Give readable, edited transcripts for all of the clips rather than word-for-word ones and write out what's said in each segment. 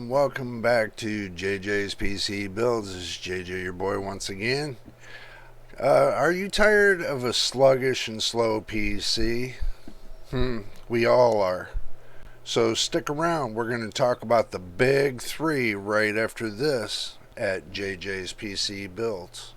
and welcome back to JJ's PC Builds. This is JJ, your boy, once again. Are you tired of a sluggish and slow PC? We all are. So stick around. We're going to talk about the big three right after this at JJ's PC Builds.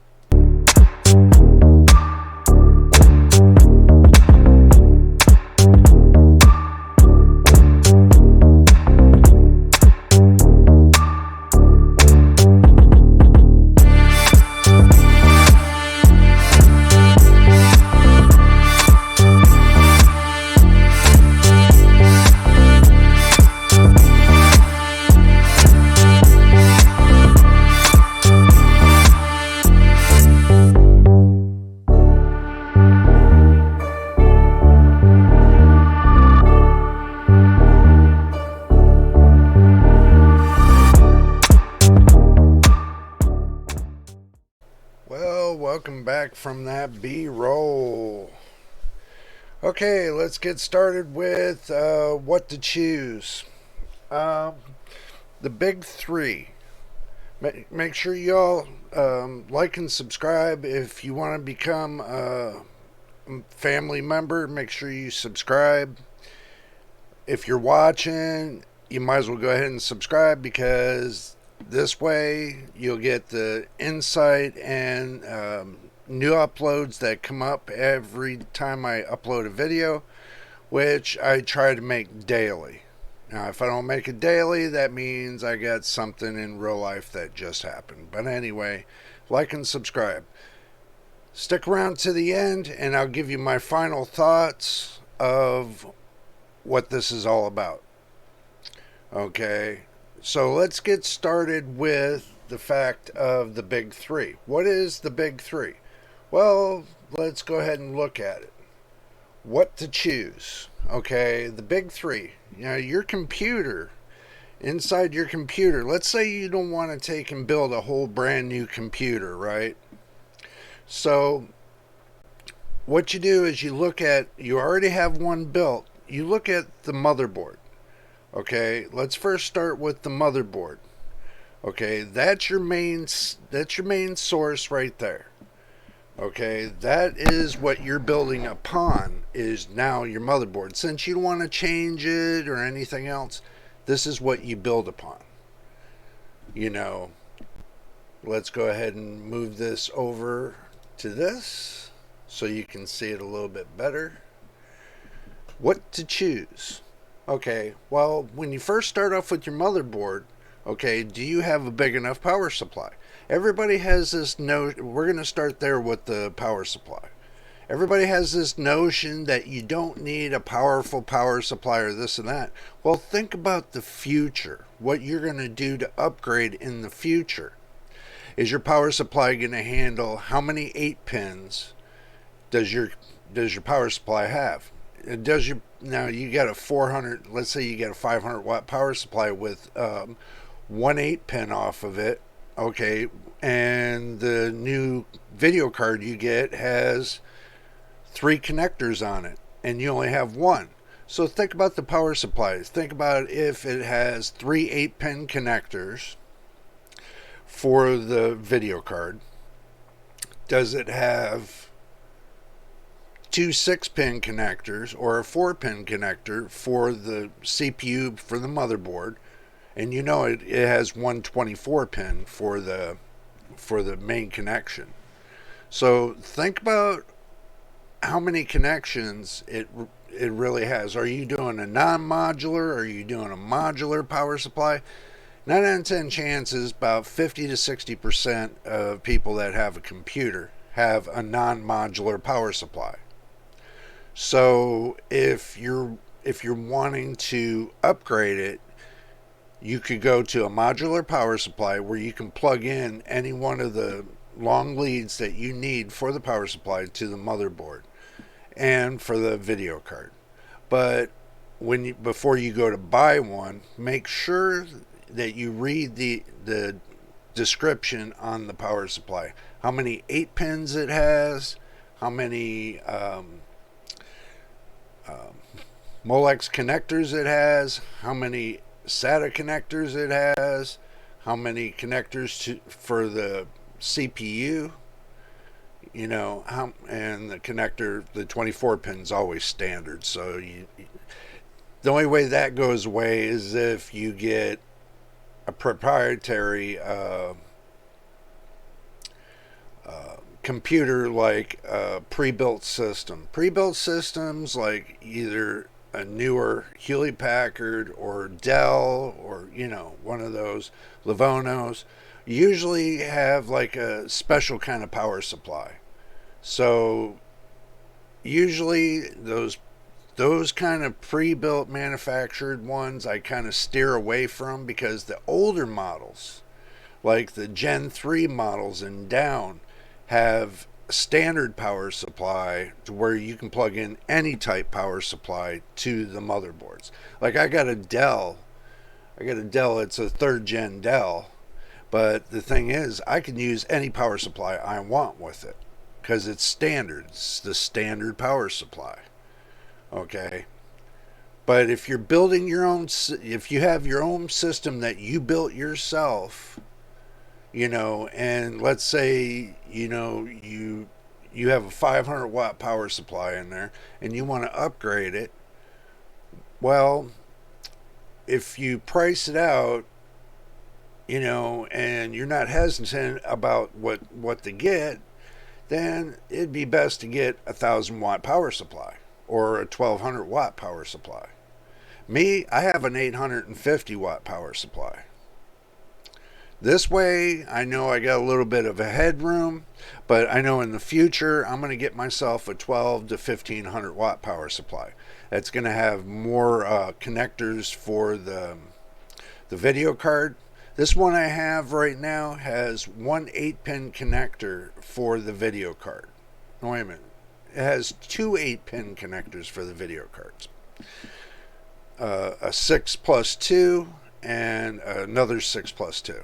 Welcome back from that B-roll. Okay, let's get started with what to choose. The big three. Make sure y'all like and subscribe. If you want to become a family member, make sure you subscribe. If you're watching, you might as well go ahead and subscribe, because this way you'll get the insight and new uploads that come up every time I upload a video, which I try to make daily. Now, if I don't make it daily, that means I got something in real life that just happened. But anyway, like and subscribe. Stick around to the end, and I'll give you my final thoughts of what this is all about. Okay, so let's get started with the fact of the big three. What is the big three? Well, let's go ahead and look at it. What to choose? Okay, the big three. Your computer, inside your computer, let's say you don't want to take and build a whole brand new computer, right? So what you do is you already have one built. You look at the motherboard. Okay, let's first start with the motherboard. Okay, that's your main source right there. Okay, that is what you're building upon, is now your motherboard. Since you don't want to change it or anything else, this is what you build upon. Let's go ahead and move this over to this so you can see it a little bit better. What to choose? Okay, well, when you first start off with your motherboard, okay, do you have a big enough power supply? Everybody has this notion. We're going to start there with the power supply. Everybody has this notion that you don't need a powerful power supply or this and that. Well, think about the future. What you're going to do to upgrade in the future. Is your power supply going to handle how many 8 pins does your power supply have? Now you got a 400, let's say you get a 500 watt power supply with 1 8 pin off of it, okay, and the new video card you get has 3 connectors on it and you only have 1. So think about the power supplies. Think about if it has 3 8 pin connectors for the video card. Does it have 2 6-pin connectors or a 4-pin connector for the CPU for the motherboard? And it has 1 24-pin for the main connection. So think about how many connections it really has. Are you doing a non-modular? Are you doing a modular power supply? 9 out of 10 chances, about 50 to 60% of people that have a computer have a non-modular power supply. So if you're wanting to upgrade it, you could go to a modular power supply where you can plug in any one of the long leads that you need for the power supply to the motherboard and for the video card. But before you go to buy one, make sure that you read the description on the power supply. How many 8 pins it has, how many Molex connectors it has, how many SATA connectors it has, how many connectors for the CPU, and the connector, the 24 pin's always standard. So the only way that goes away is if you get a proprietary computer, like a pre-built system. Pre-built systems like either a newer Hewlett Packard or Dell, or one of those Livonos, usually have like a special kind of power supply. So usually those kind of pre-built manufactured ones I kind of steer away from, because the older models, like the Gen 3 models and down, have a standard power supply to where you can plug in any type power supply to the motherboards. Like I got a Dell, it's a 3rd gen Dell, but the thing is I can use any power supply I want with it because it's standard. It's the standard power supply. Okay. But if you're building your own, if you have your own system that you built yourself, and let's say, you have a 500 watt power supply in there and you want to upgrade it, well, if you price it out, and you're not hesitant about what to get, then it'd be best to get a 1,000 watt power supply or a 1,200 watt power supply. Me, I have an 850 watt power supply. This way, I know I got a little bit of a headroom, but I know in the future I'm going to get myself a 12 to 1,500 watt power supply. That's going to have more connectors for the video card. This one I have right now has one 8-pin connector for the video card. No, wait a minute. It has two 8-pin connectors for the video cards. A 6+2 and another 6+2.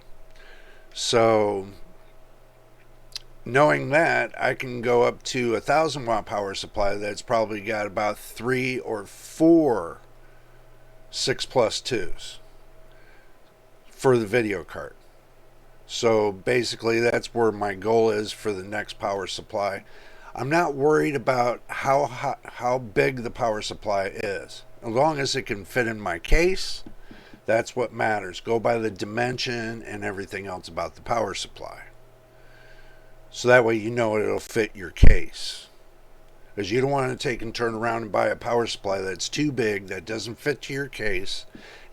So knowing that, I can go up to a 1,000 watt power supply that's probably got about 3 or 4 6+2s for the video card. So basically that's where my goal is for the next power supply. I'm not worried about how big the power supply is. As long as it can fit in my case, that's what matters. Go by the dimension and everything else about the power supply. So that way it'll fit your case. Because you don't want to take and turn around and buy a power supply that's too big, that doesn't fit to your case.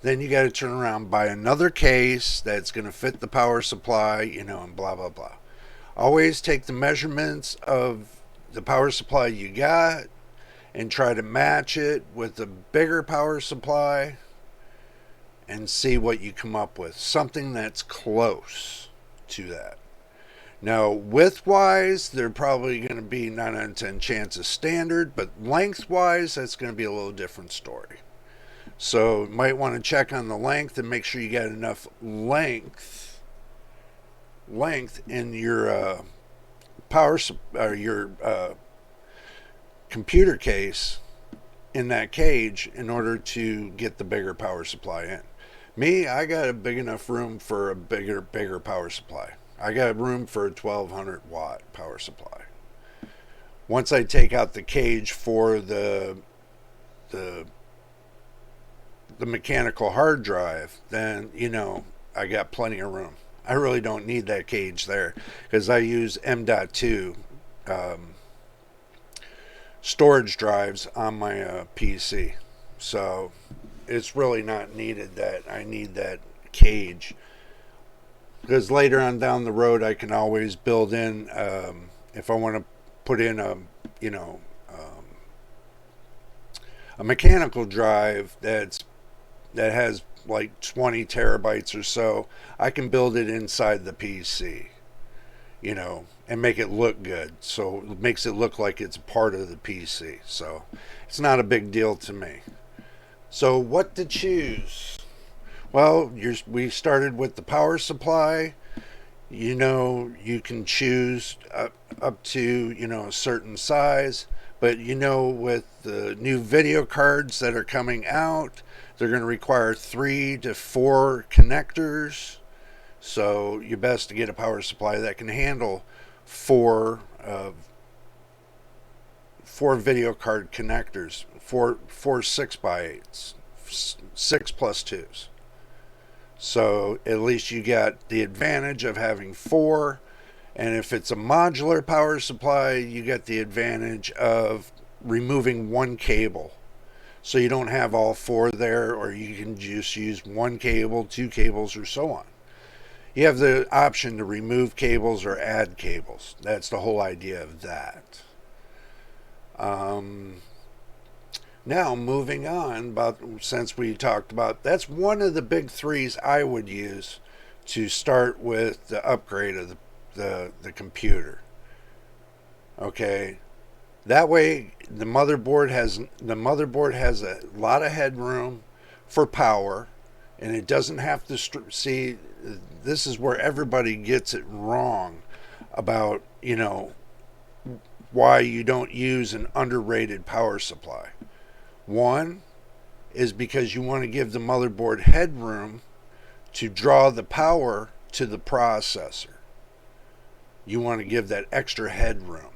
Then you got to turn around and buy another case that's going to fit the power supply, and blah, blah, blah. Always take the measurements of the power supply you got and try to match it with a bigger power supply and see what you come up with. Something that's close to that. Now, width-wise, they're probably going to be 9 out of 10 chances standard, but length-wise, that's going to be a little different story. So you might want to check on the length and make sure you got enough length in your computer case in that cage in order to get the bigger power supply in. Me, I got a big enough room for a bigger power supply. I got room for a 1,200 watt power supply. Once I take out the cage for the mechanical hard drive, then I got plenty of room. I really don't need that cage there because I use M.2 storage drives on my PC. So it's really not needed that I need that cage, because later on down the road I can always build in, if I want to put in a mechanical drive that has like 20 terabytes or so, I can build it inside the PC, and make it look good. So it makes it look like it's part of the PC. So it's not a big deal to me. So what to choose? Well, we started with the power supply. You can choose up to, a certain size. But with the new video cards that are coming out, They're going to require 3 to 4 connectors. So you're best to get a power supply that can handle four video card connectors, four 6x8s, 6 plus 2s. So at least you got the advantage of having 4. And if it's a modular power supply, you get the advantage of removing 1 cable. So you don't have all 4 there, or you can just use 1 cable, 2 cables, or so on. You have the option to remove cables or add cables. That's the whole idea of that. Now, moving on, since we talked about, that's one of the big 3s I would use to start with the upgrade of the computer. Okay, that way the motherboard has a lot of headroom for power, and it doesn't have to see. This is where everybody gets it wrong about, why you don't use an underrated power supply. One is because you want to give the motherboard headroom to draw the power to the processor. You want to give that extra headroom.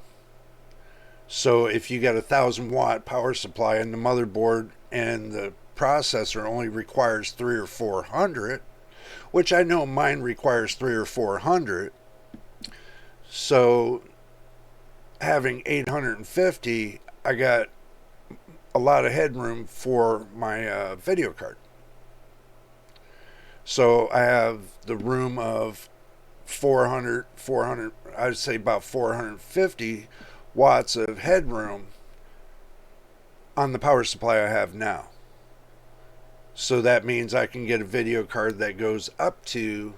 So if you got a 1,000-watt power supply and the motherboard and the processor only requires 300 or 400, which I know mine requires 300 or 400, so having 850, I got a lot of headroom for my video card. So I have the room of 400, I'd say about 450 watts of headroom on the power supply I have now. So that means I can get a video card that goes up to,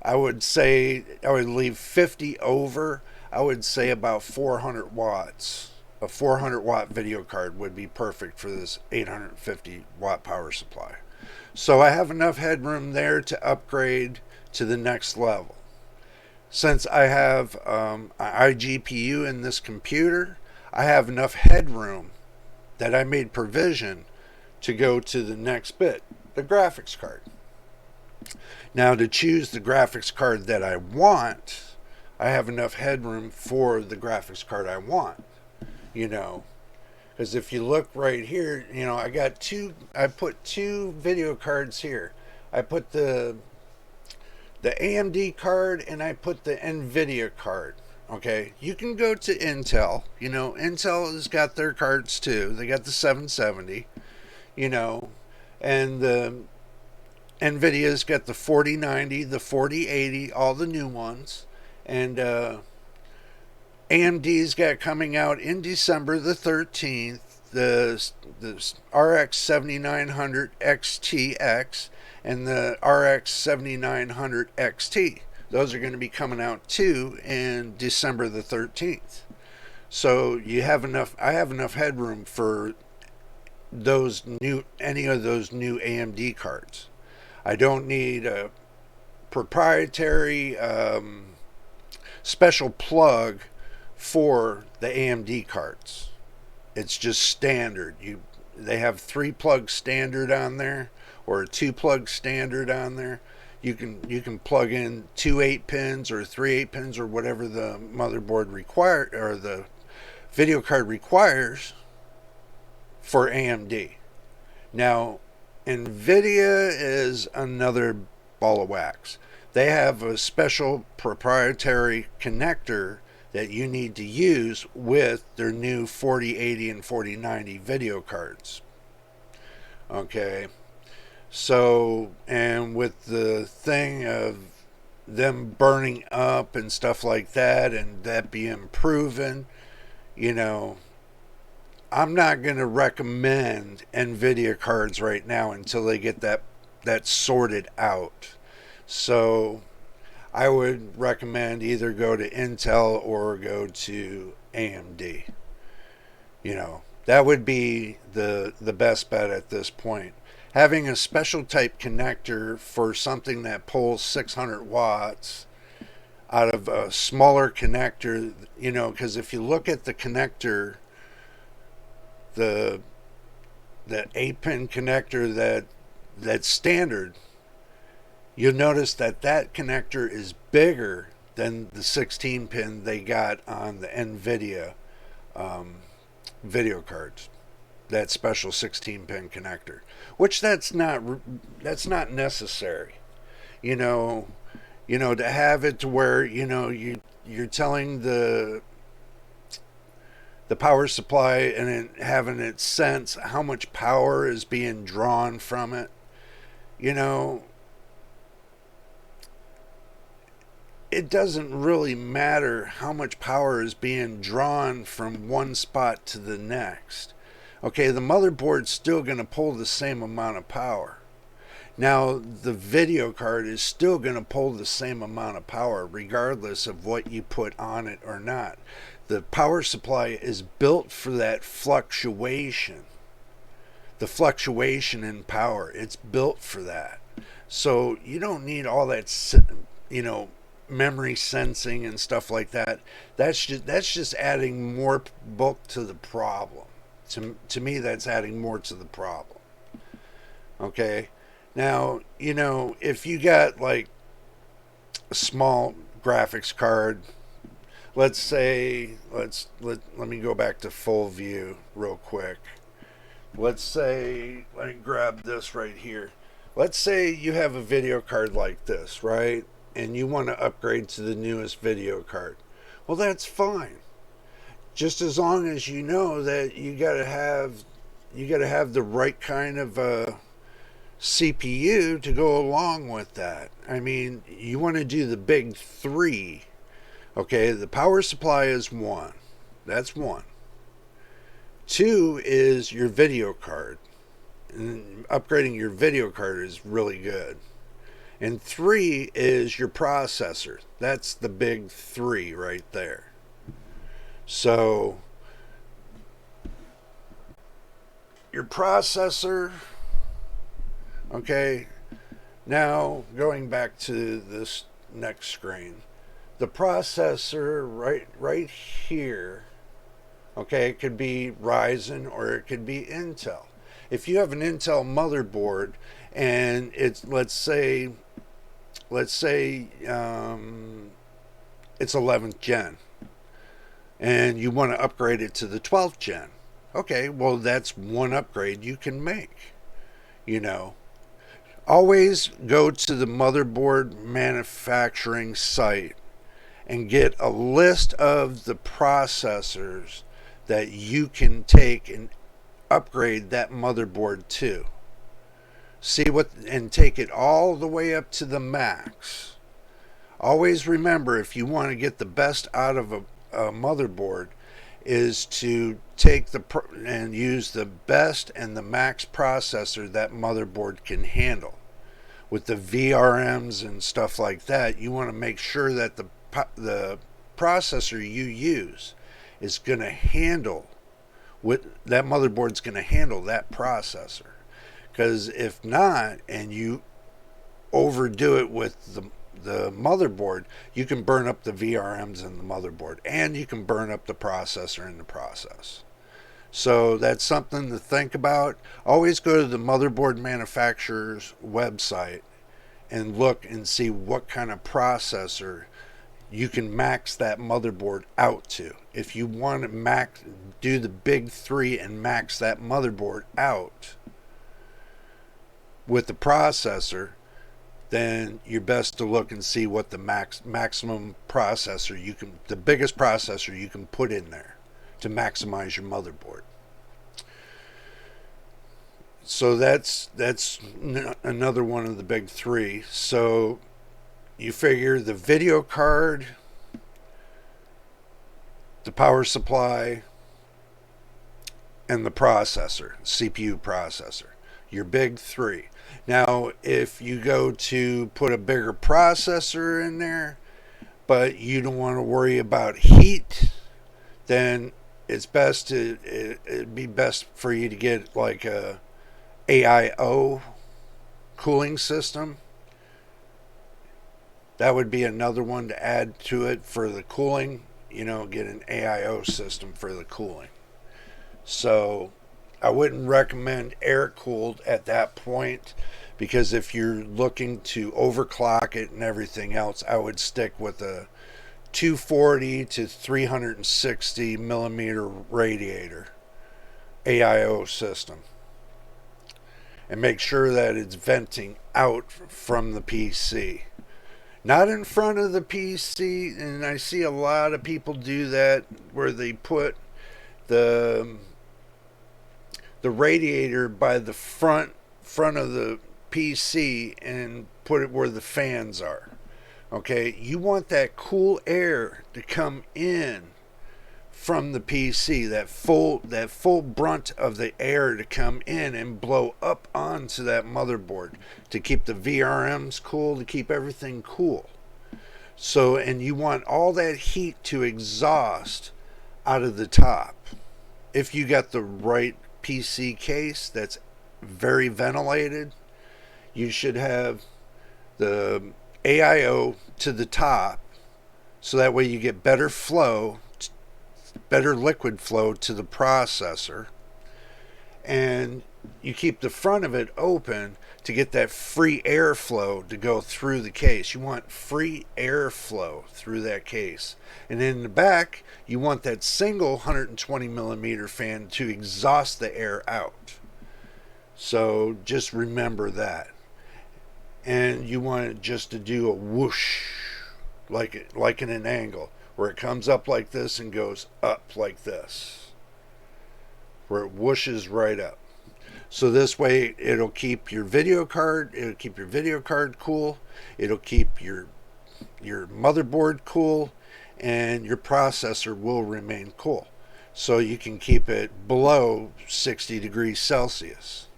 I would say, I would leave 50 over. I would say about 400 watts. A 400 watt video card would be perfect for this 850 watt power supply. So I have enough headroom there to upgrade to the next level. Since I have an iGPU in this computer, I have enough headroom that I made provision to go to the next bit, the graphics card. Now, to choose the graphics card that I want, I have enough headroom for the graphics card I want, because if you look right here, I put 2 video cards here. I put the AMD card and I put the NVIDIA card. Okay, you can go to Intel. Intel has got their cards too. They got the 770, and the NVIDIA's got the 4090, the 4080, all the new ones. And AMD's got coming out in December the 13th, the RX 7900 XTX and the RX 7900 XT. Those are going to be coming out too in December the 13th. So I have enough headroom for any of those new AMD cards. I don't need a proprietary special plug for the AMD cards. It's just standard. They have 3 plug standard on there, or a 2 plug standard on there. You can plug in 2 8-pins or 3 8-pins or whatever the motherboard require or the video card requires for AMD. Now, NVIDIA is another ball of wax. They have a special proprietary connector that you need to use with their new 4080 and 4090 video cards. Okay, so, and with the thing of them burning up and stuff like that, and that being proven, I'm not going to recommend NVIDIA cards right now until they get that sorted out. So I would recommend either go to Intel or go to AMD. That would be the best bet at this point. Having a special type connector for something that pulls 600 watts out of a smaller connector, because if you look at the connector, the the 8-pin connector that's standard, you'll notice that that connector is bigger than the 16 pin they got on the NVIDIA video cards. That special 16 pin connector, which that's not necessary. You know, to have it to where you're telling the power supply and it, having it sense how much power is being drawn from it. You know, it doesn't really matter how much power is being drawn from one spot to the next. Okay, the motherboard's still going to pull the same amount of power. Now, the video card is still going to pull the same amount of power regardless of what you put on it or not. The power supply is built for that fluctuation. The fluctuation in power, it's built for that. So you don't need all that, memory sensing and stuff like that. That's just adding more bulk to the problem. To me, that's adding more to the problem. Okay? Now, if you got like a small graphics card, let's say, let me go back to full view real quick. Let's say, let me grab this right here. Let's say you have a video card like this, right? And you want to upgrade to the newest video card. Well, that's fine. Just as long as you know that you got to have the right kind of CPU to go along with that. I mean, you want to do the big three. Okay, the power supply is one. That's one. Two is your video card. And upgrading your video card is really good. And three is your processor. That's the big three right there. So, your processor, okay, now going back to this next screen, the processor right here, okay, it could be Ryzen or it could be Intel. If you have an Intel motherboard and it's let's say it's 11th gen and you want to upgrade it to the 12th gen, okay, well, that's one upgrade you can make. Always go to the motherboard manufacturing site and get a list of the processors that you can take and upgrade that motherboard to. And take it all the way up to the max. Always remember, if you want to get the best out of a motherboard, is to take and use the best and the max processor that motherboard can handle. With the VRMs and stuff like that, you want to make sure that the processor you use is going to handle that motherboard's going to handle that processor. Because if not, and you overdo it with the motherboard, you can burn up the VRMs in the motherboard, and you can burn up the processor in the process. So that's something to think about. Always go to the motherboard manufacturer's website and look and see what kind of processor you can max that motherboard out to. If you want to do the big three and max that motherboard out with the processor, then you're best to look and see what the maximum processor the biggest processor you can put in there to maximize your motherboard. So that's another one of the big three. So you figure the video card, the power supply, and the processor, CPU processor, your big three. Now, if you go to put a bigger processor in there, but you don't want to worry about heat, then it'd be best for you to get like a AIO cooling system. That would be another one to add to it for the cooling. Get an AIO system for the cooling. So I wouldn't recommend air cooled at that point, because if you're looking to overclock it and everything else, I would stick with a 240 to 360 millimeter radiator AIO system, and make sure that it's venting out from the PC, not in front of the PC. And I see a lot of people do that, where they put the radiator by the front of the PC and put it where the fans are. Okay, you want that cool air to come in from the PC, that full brunt of the air to come in and blow up onto that motherboard to keep the VRMs cool, to keep everything cool. So, and you want all that heat to exhaust out of the top. If you got the right PC case that's very ventilated, you should have the AIO to the top, so that way you get better flow, better liquid flow to the processor, and you keep the front of it open to get that free airflow to go through the case. You want free airflow through that case. And in the back, you want that single 120 millimeter fan to exhaust the air out. So just remember that. And you want it just to do a whoosh, like in an angle, where it comes up like this and goes up like this, where it whooshes right up. So this way it'll keep your video card cool, it'll keep your motherboard cool, and your processor will remain cool. So you can keep it below 60 degrees Celsius.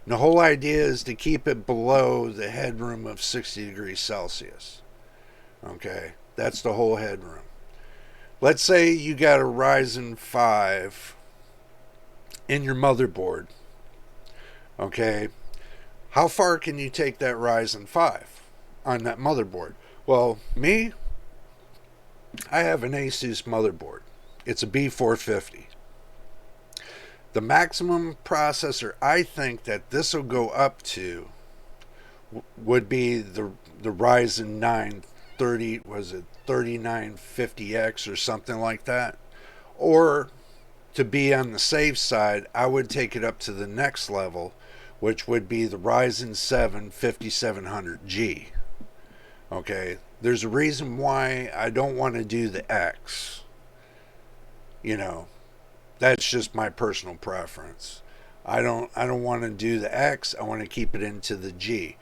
And the whole idea is to keep it below the headroom of 60 degrees Celsius. Okay, that's the whole headroom. Let's say you got a Ryzen 5 in your motherboard. Okay, how far can you take that Ryzen 5 on that motherboard? Well, me, I have an Asus motherboard. It's a B450. The maximum processor I think that this will go up to would be the Ryzen 9 3950X or something like that. Or, to be on the safe side, I would take it up to the next level, which would be the Ryzen 7 5700G. Okay, there's a reason why I don't want to do the X. You know, that's just my personal preference. I don't want to do the X. I want to keep it into the G.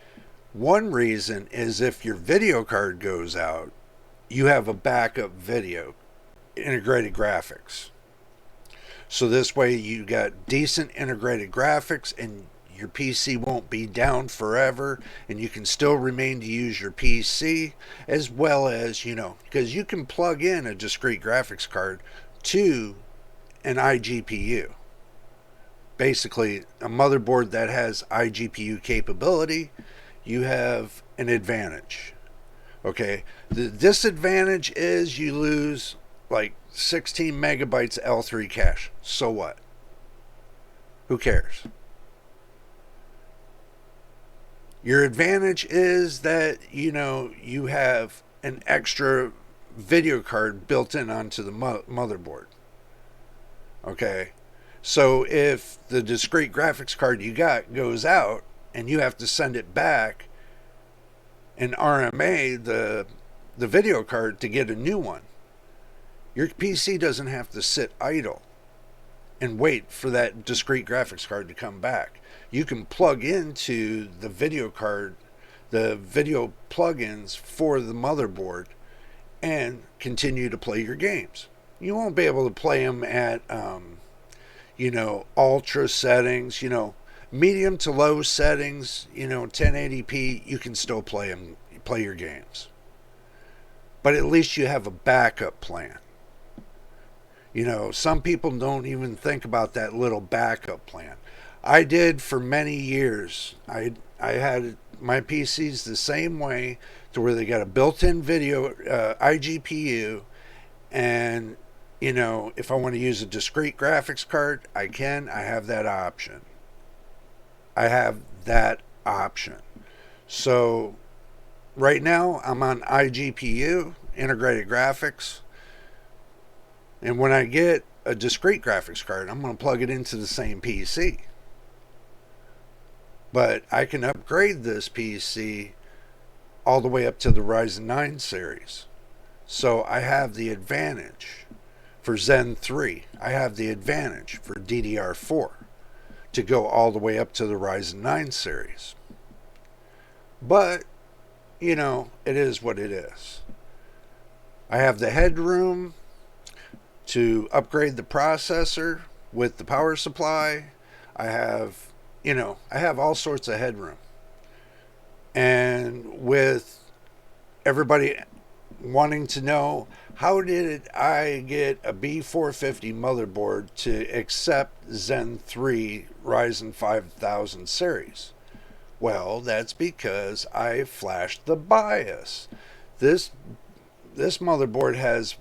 One reason is if your video card goes out, you have a backup video, integrated graphics. So this way you got decent integrated graphics, and your PC won't be down forever, and you can still remain to use your PC, as well as, because you can plug in a discrete graphics card to an iGPU. Basically, a motherboard that has iGPU capability, you have an advantage. Okay, the disadvantage is you lose like 16 megabytes L3 cache. So what? Who cares? Your advantage is that, you have an extra video card built in onto the motherboard. Okay, so if the discrete graphics card you got goes out and you have to send it back and RMA the video card to get a new one, your PC doesn't have to sit idle and wait for that discrete graphics card to come back. You can plug into the video card, the video plugins for the motherboard, and continue to play your games. You won't be able to play them at, ultra settings, medium to low settings, 1080p. You can still play your games. But at least you have a backup plan. Some people don't even think about that little backup plan. I did for many years. I had my PCs the same way, to where they got a built-in video iGPU, and if I want to use a discrete graphics card, I can. I have that option. I have that option. So right now I'm on iGPU, integrated graphics. And when I get a discrete graphics card, I'm going to plug it into the same PC. But I can upgrade this PC all the way up to the Ryzen 9 series. So I have the advantage for Zen 3. I have the advantage for DDR4 to go all the way up to the Ryzen 9 series. But, it is what it is. I have the headroom to upgrade the processor with the power supply. I have all sorts of headroom. And with everybody wanting to know, how did I get a B450 motherboard to accept Zen 3 Ryzen 5000 series? Well, that's because I flashed the BIOS. This motherboard has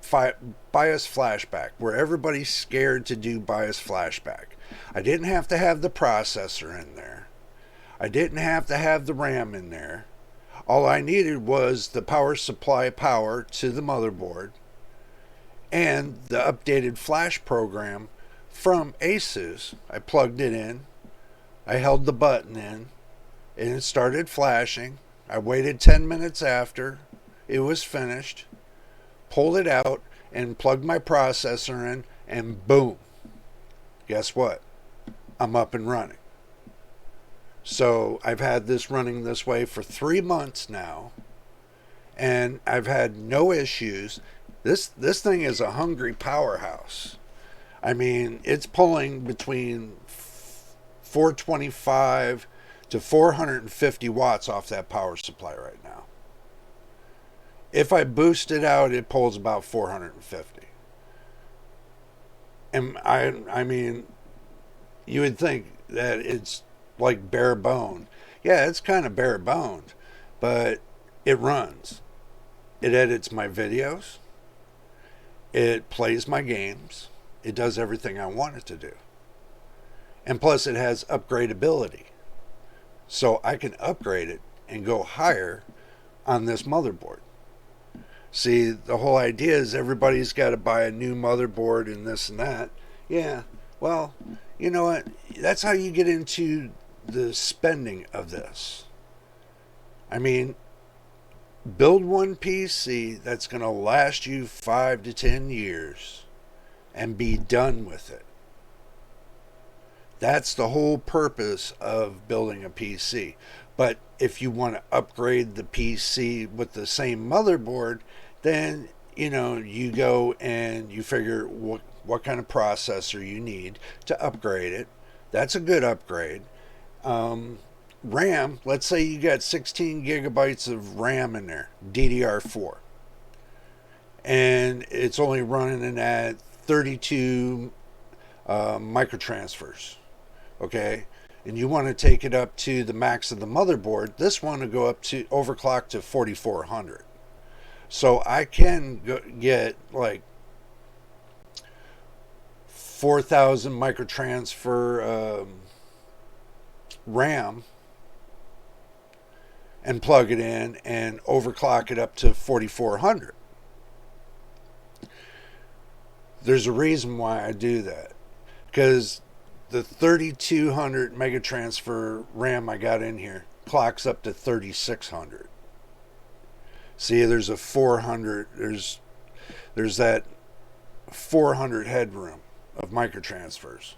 BIOS flashback, where everybody's scared to do BIOS flashback. I didn't have to have the processor in there. I didn't have to have the RAM in there. All I needed was the power supply power to the motherboard and the updated flash program from Asus. I plugged it in. I held the button in and it started flashing. I waited 10 minutes after it was finished, pulled it out and plugged my processor in, and boom. Guess what? I'm up and running. So I've had this running this way for 3 months now, and I've had no issues. This thing is a hungry powerhouse. I mean, it's pulling between 425 to 450 watts off that power supply right now. If I boost it out, it pulls about 450. And I mean, you would think that it's like bare bone. Yeah, it's kind of bare boned, but it runs. It edits my videos. It plays my games. It does everything I want it to do. And plus it has upgradability. So I can upgrade it and go higher on this motherboard. See, the whole idea is everybody's got to buy a new motherboard and this and that. Yeah, well, you know what? That's how you get into the spending of this. I mean, build one PC that's going to last you 5 to 10 years and be done with it. That's the whole purpose of building a PC. But if you want to upgrade the PC with the same motherboard, then you go and you figure what kind of processor you need to upgrade it. That's a good upgrade. RAM, let's say you got 16 gigabytes of RAM in there, DDR4, and it's only running at 32 microtransfers. Okay, and you want to take it up to the max of the motherboard. This one will go up to overclock to 4400. So I can get like 4000 microtransfer RAM and plug it in and overclock it up to 4400. There's a reason why I do that, because the 3200 megatransfer RAM I got in here clocks up to 3600. See, there's a 400, there's that 400 headroom of microtransfers.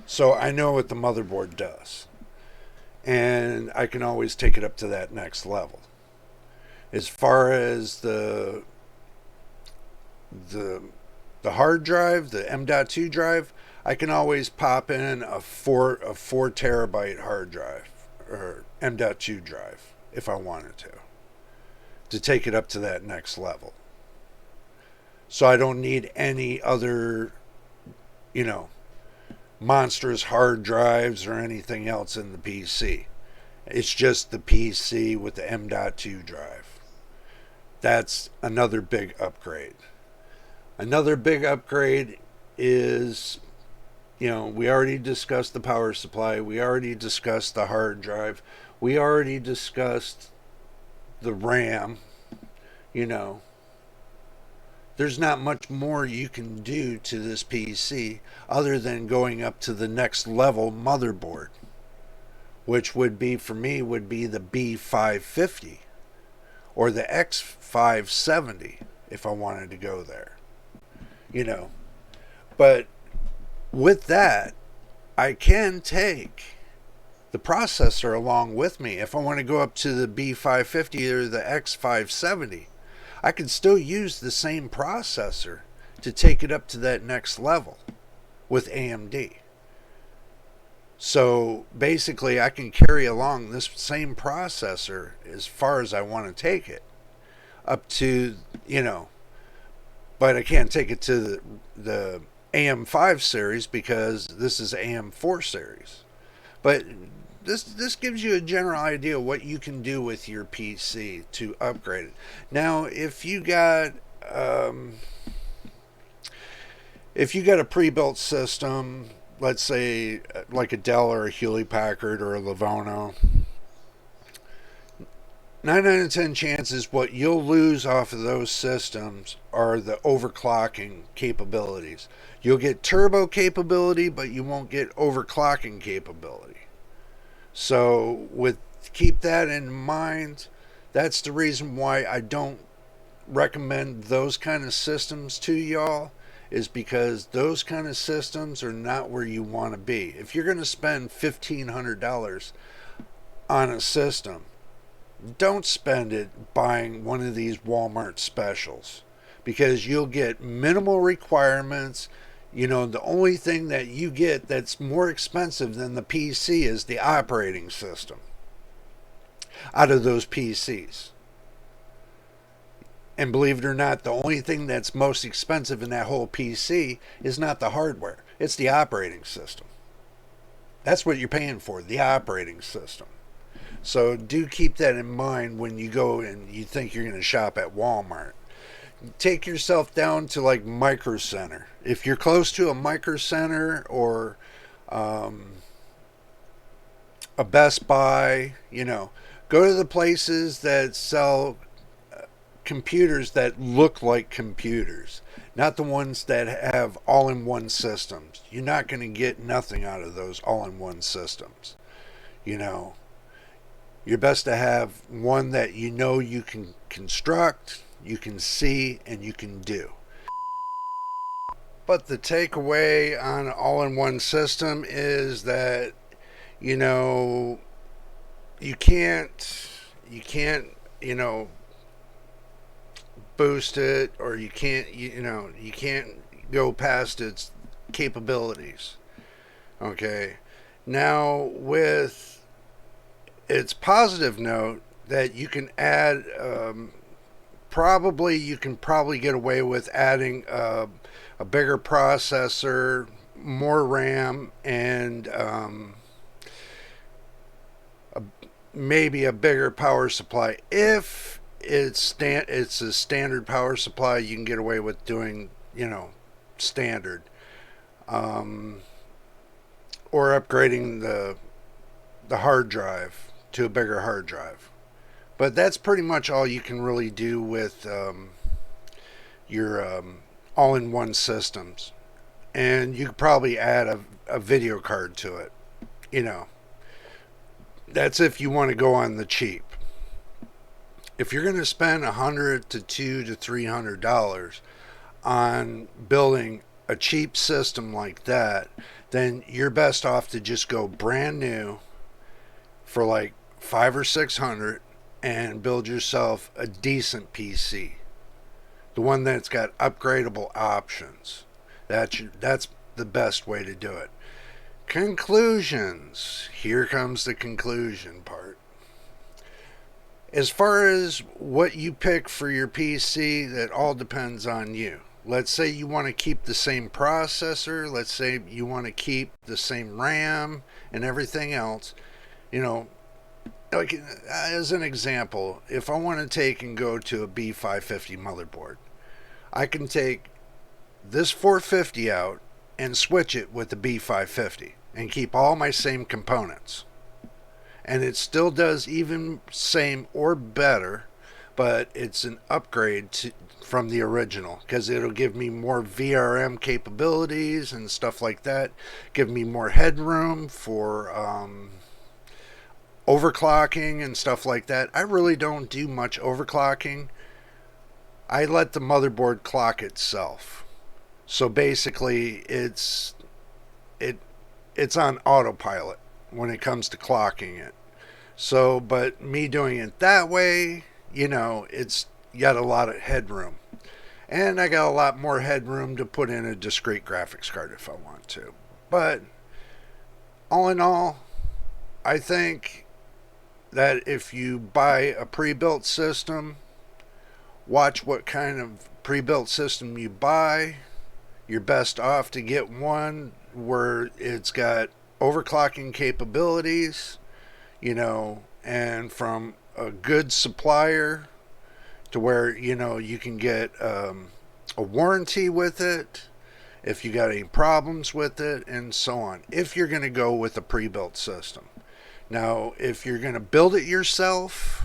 So I know what the motherboard does, and I can always take it up to that next level. As far as the hard drive, the M.2 drive, I can always pop in a 4 terabyte hard drive or M.2 drive if I wanted to take it up to that next level. So I don't need any other, monstrous hard drives or anything else in the PC. It's just the PC with the M.2 drive. That's another big upgrade. Another big upgrade is, we already discussed the power supply, we already discussed the hard drive, we already discussed the RAM. you know there's not much more you can do to this PC other than going up to the next level motherboard, which would be, for me, would be the B550 or the X570 if I wanted to go there. you know but with that, I can take the processor along with me. If I want to go up to the B550 or the X570, I can still use the same processor to take it up to that next level with AMD. So basically, I can carry along this same processor as far as I want to take it up to, but I can't take it to the AM5 series because this is AM4 series. But this gives you a general idea of what you can do with your PC to upgrade it. Now, if you got a pre-built system, let's say like a Dell or a Hewlett Packard or a Livono, 9 out of 10 chances what you'll lose off of those systems are the overclocking capabilities. You'll get turbo capability, but you won't get overclocking capability. So keep that in mind. That's the reason why I don't recommend those kind of systems to y'all, is because those kind of systems are not where you want to be. If you're going to spend $1,500 on a system, don't spend it buying one of these Walmart specials, because you'll get minimal requirements. The only thing that you get that's more expensive than the PC is the operating system out of those PCs. And believe it or not, the only thing that's most expensive in that whole PC is not the hardware, it's the operating system. That's what you're paying for, the operating system. So do keep that in mind when you go and you think you're going to shop at Walmart. Take yourself down to like Micro Center. If you're close to a Micro Center or a Best Buy, go to the places that sell computers that look like computers, not the ones that have all-in-one systems. You're not going to get nothing out of those all-in-one systems. You're best to have one that you can construct, you can see, and you can do. But the takeaway on an all-in-one system is that, you can't, boost it, or you can't go past its capabilities. Okay. Now, with its positive note, that you can add, you can probably get away with adding a bigger processor, more RAM, and maybe a bigger power supply. If it's a standard power supply, you can get away with doing, standard, or upgrading the hard drive to a bigger hard drive. But that's pretty much all you can really do with your all-in-one systems. And you could probably add a video card to it. That's if you want to go on the cheap. If you're going to spend $100 to $200 to $300 on building a cheap system like that, then you're best off to just go brand new for like $500 or $600 and build yourself a decent PC. The one that's got upgradable options. That's the best way to do it. Conclusions. Here comes the conclusion part. As far as what you pick for your PC, that all depends on you. Let's say you want to keep the same processor. Let's say you want to keep the same RAM and everything else. Like, as an example, if I want to take and go to a B550 motherboard, I can take this 450 out and switch it with the B550 and keep all my same components. And it still does even same or better, but it's an upgrade from the original because it'll give me more VRM capabilities and stuff like that, give me more headroom for overclocking and stuff like that. I really don't do much overclocking. I let the motherboard clock itself. So basically it's on autopilot when it comes to clocking it. So, but me doing it that way, it's got a lot of headroom. And I got a lot more headroom to put in a discrete graphics card if I want to. But all in all, I think that if you buy a pre-built system, watch what kind of pre-built system you buy. You're best off to get one where it's got overclocking capabilities, and from a good supplier to where, you can get a warranty with it if you got any problems with it and so on, if you're going to go with a pre-built system. Now, if you're going to build it yourself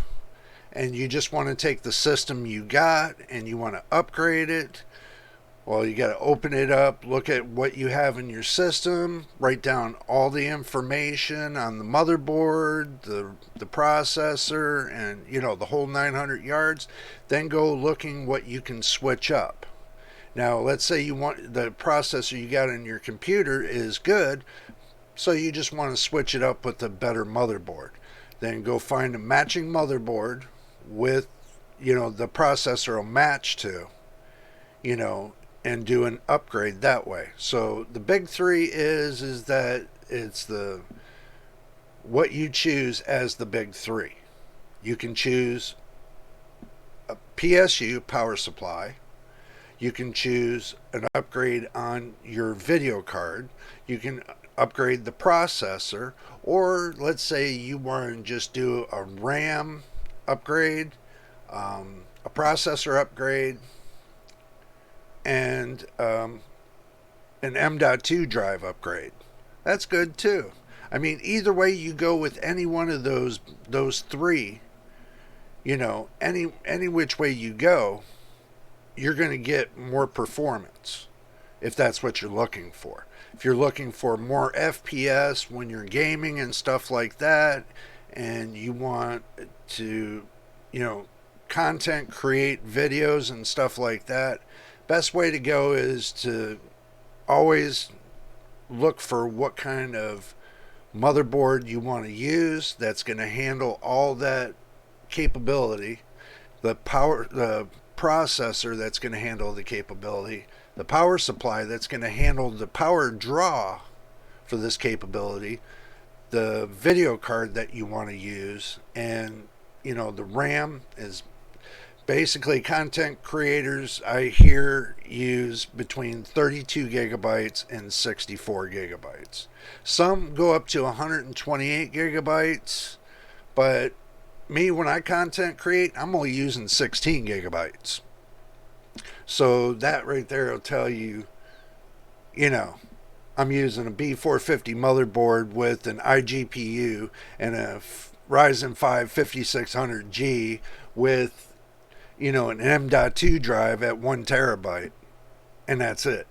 and you just want to take the system you got and you want to upgrade it, well, you got to open it up, look at what you have in your system, write down all the information on the motherboard, the processor, and, the whole 900 yards. Then go looking what you can switch up. Now, let's say you want the processor you got in your computer is good, so you just want to switch it up with a better motherboard. Then go find a matching motherboard with, the processor will match to, and do an upgrade that way. So the big three is that it's what you choose as the big three. You can choose a PSU, power supply. You can choose an upgrade on your video card. You can upgrade the processor, or let's say you want to just do a RAM upgrade, a processor upgrade, and an M.2 drive upgrade. That's good too. I mean, either way you go with any one of those three, any which way you go, you're going to get more performance if that's what you're looking for. If you're looking for more FPS when you're gaming and stuff like that, and you want to, content create videos and stuff like that, best way to go is to always look for what kind of motherboard you want to use that's going to handle all that capability, the processor that's going to handle the capability, the power supply that's going to handle the power draw for this capability, the video card that you want to use, and the RAM is basically content creators I hear use between 32 gigabytes and 64 gigabytes. Some go up to 128 gigabytes, but me, when I content create, I'm only using 16 gigabytes. So that right there will tell you, I'm using a B450 motherboard with an iGPU and a Ryzen 5 5600G with, an M.2 drive at 1 terabyte. And that's it.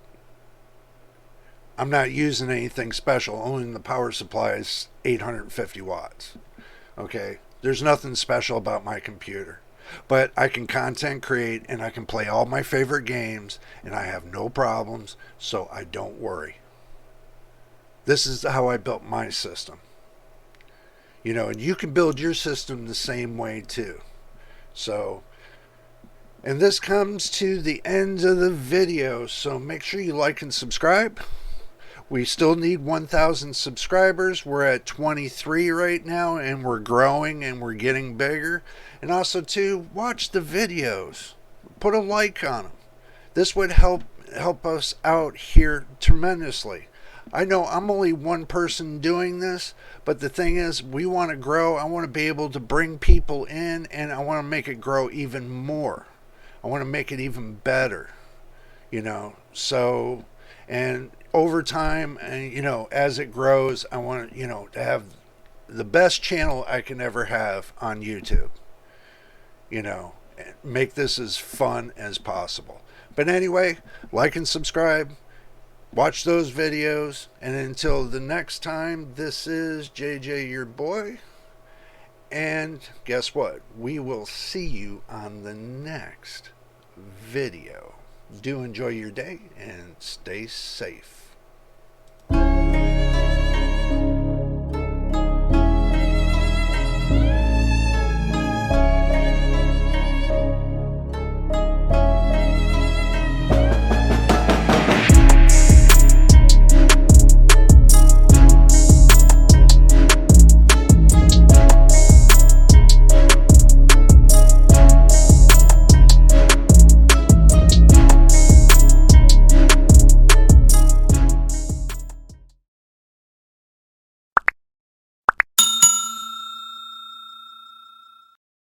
I'm not using anything special. Only the power supply is 850 watts. Okay? There's nothing special about my computer. But I can content create and I can play all my favorite games and I have no problems, so I don't worry. This is how I built my system. And you can build your system the same way too. So, and this comes to the end of the video, so make sure you like and subscribe. We still need 1,000 subscribers. We're at 23 right now, and we're growing and we're getting bigger. And also, too, watch the videos. Put a like on them. This would help us out here tremendously. I know I'm only one person doing this, but the thing is, we want to grow. I want to be able to bring people in, and I want to make it grow even more. I want to make it even better. So, and over time, and as it grows, I want to have the best channel I can ever have on YouTube. you know Make this as fun as possible. But anyway, like and subscribe, watch those videos, and until the next time, this is JJ, your boy. And guess what? We will see you on the next video. Do enjoy your day and stay safe.